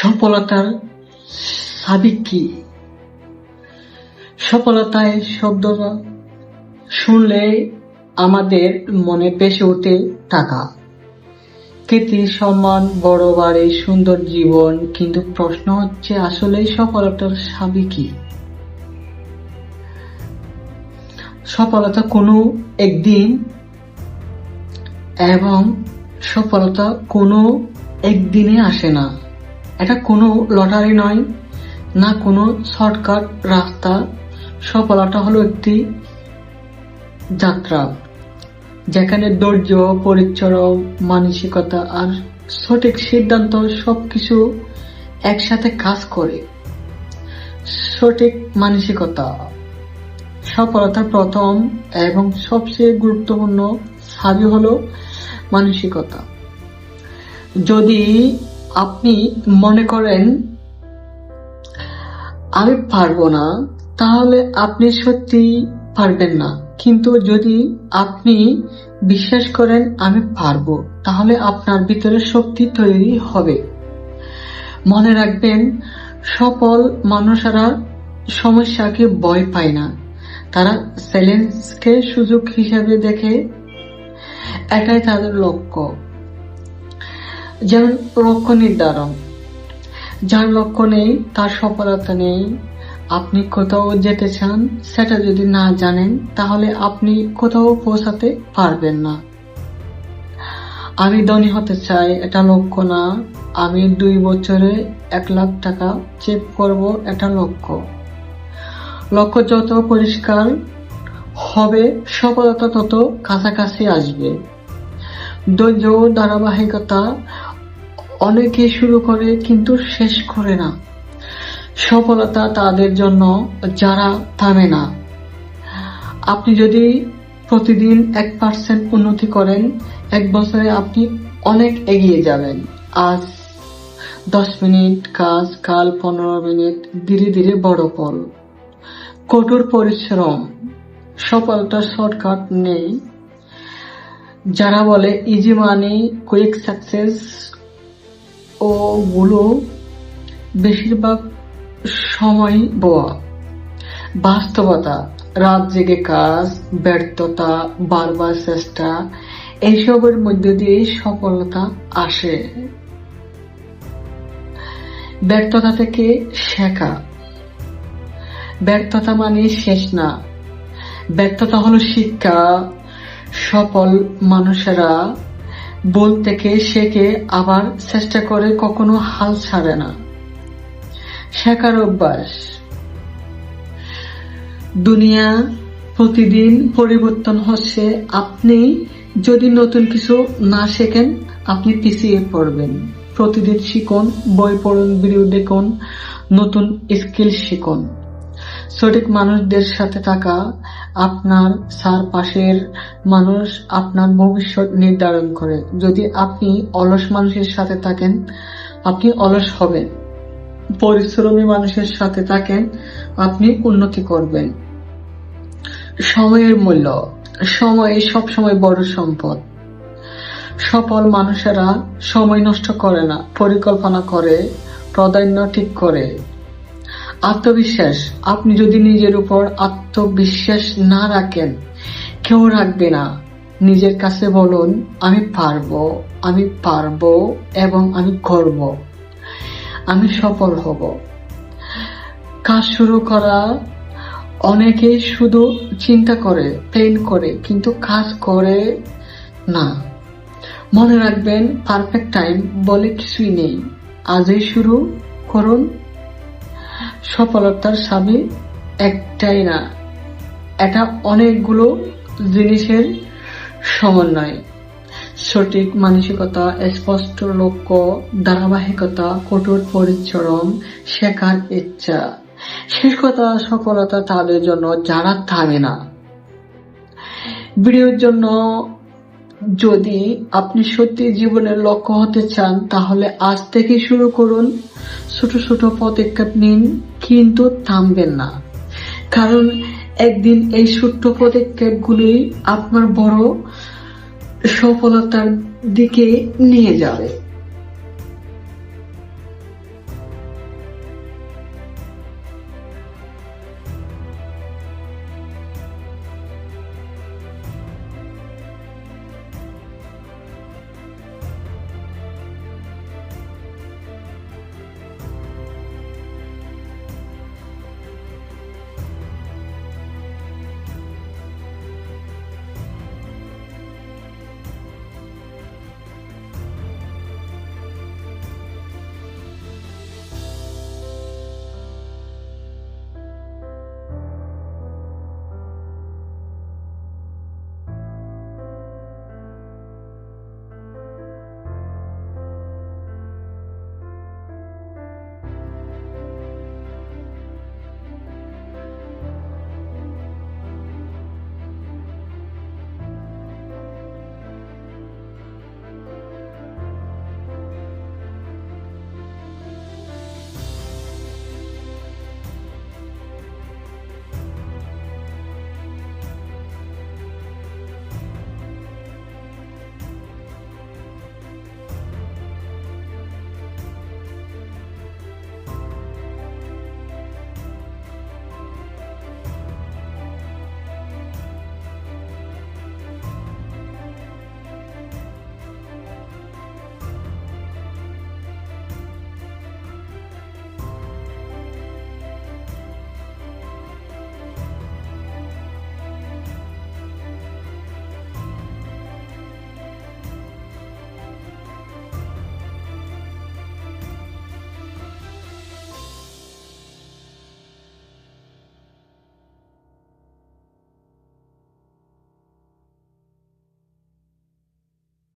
সফলতার চাবি কি? সফলতায় শব্দটা শুনলে আমাদের মনে ভেসে ওঠে টাকা, কীর্তি, সম্মান, বড় বাড়ি, সুন্দর জীবন। কিন্তু প্রশ্ন হচ্ছে, আসলে সফলতার চাবি কি? সফলতা কোনো একদিন এবং সফলতা কোনো একদিনে আসে না। এটা কোনো লটারি নয়, না কোনো শর্টকাট রাস্তা। সফলতা হলো একটি যাত্রা, যেখানে ধৈর্য, পরিশ্রম, মানসিকতা আর সঠিক সিদ্ধান্ত সবকিছু একসাথে কাজ করে। সঠিক মানসিকতা সফলতার প্রথম এবং সবচেয়ে গুরুত্বপূর্ণ চাবি হলো মানসিকতা। যদি আপনি মনে করেন আমি পারবো না, তাহলে আপনি সত্যি পারবেন না। কিন্তু যদি আপনি বিশ্বাস করেন আমি পারবো, তাহলে আপনার ভিতরে শক্তি তৈরি হবে। মনে রাখবেন, সফল মানুষেরা সমস্যাকে ভয় পায় না, তারা চ্যালেঞ্জকে সুযোগ হিসেবে দেখে। এটাই তাদের লক্ষ্য। যেমন লক্ষ্য নির্ধারণ, যার লক্ষ্য নেই তার সফলতা নেই। আপনি কোথাও যেতে চান, সেটা যদি না জানেন তাহলে আপনি কোথাও পৌঁছাতে পারবেন না। আমি ধনী হতে চাই, এটা লক্ষ্য না। আমি 2 বছরে 1 লাখ টাকা সেভ করব, এটা লক্ষ্য। লক্ষ্য যত পরিষ্কার হবে, সফলতা তত কাছাকাছি আসবে। ধৈর্য, ধারাবাহিকতা, অনেকে শুরু করে কিন্তু শেষ করে না। সফলতা তাদের জন্য যারা থামে না। আপনি যদি প্রতিদিন 1% উন্নতি করেন, 1 বছরে আপনি অনেক এগিয়ে যাবেন। আজ 10 মিনিট কাজ, কাল 15 মিনিট, ধীরে ধীরে বড় ফল। কঠোর পরিশ্রম, সফলতার শর্টকাট নেই। যারা বলে ইজি মানি, কুইক সাকসেস, ও গুলো বেশিরভাগ সময় বোয়া। বাস্তবতা, রাত জেগে কাজ, ব্যর্থতা, বারবার চেষ্টা, এইসবের মধ্যে দিয়ে সফলতা আসে। ব্যর্থতা থেকে শেখা। ব্যর্থতা মানে শেষ না, ব্যর্থতা হলো শিক্ষা। সফল মানুষেরা ভুল থেকে শেখে, আবার চেষ্টা করে, কখনো হাল ছাড়ে না। শেখার অভ্যাস। দুনিয়া প্রতিদিন পরিবর্তন হচ্ছে। আপনি যদি নতুন কিছু না শেখেন, আপনি পিছিয়ে পড়বেন। প্রতিদিন শিখুন, বই পড়ুন, ভিডিও দেখুন, নতুন স্কিল শিখুন। সঠিক মানুষদের সাথে থাকা। আপনার চারপাশের মানুষ আপনার ভবিষ্যৎ নির্ধারণ করে। যদি আপনি অলস মানুষের সাথে থাকেন, আপনি অলস হবেন। পরিশ্রমী মানুষের সাথে থাকেন, আপনি উন্নতি করবেন। সময়ের মূল্য। সময় সবসময় বড় সম্পদ। সফল মানুষেরা সময় নষ্ট করে না, পরিকল্পনা করে, প্রাধান্য ঠিক করে। আত্মবিশ্বাস। আপনি যদি নিজের উপর আত্মবিশ্বাস না রাখেন, কেউ রাখবে না। নিজের কাছে বলুন, আমি পারবো, আমি পারবো এবং আমি করব, আমি সফল হব। কাজ শুরু করা। অনেকে শুধু চিন্তা করে, প্ল্যান করে, কিন্তু কাজ করে না। মনে রাখবেন, পারফেক্ট টাইম বলে কিছুই নেই। আজই শুরু করুন। সফলতার চাবি একটাই না, এটা অনেকগুলো জিনিসের সমন্বয়। সঠিক মানসিকতা, স্পষ্ট লক্ষ্য, ধারাবাহিকতা, কঠোর পরিশ্রম, শেখার ইচ্ছা। শেষ কথা, সফলতা তাদের জন্য যারা থামে না। ভিডিওর জন্য, যদি আপনি সত্যি জীবনের লক্ষ্য হতে চান, তাহলে আজ থেকে শুরু করুন। ছোট ছোট পদক্ষেপ নিন, কিন্তু থামবেন না। কারণ একদিন এই ছোট্ট পদক্ষেপগুলোই আপনার বড় সফলতার দিকে নিয়ে যাবে।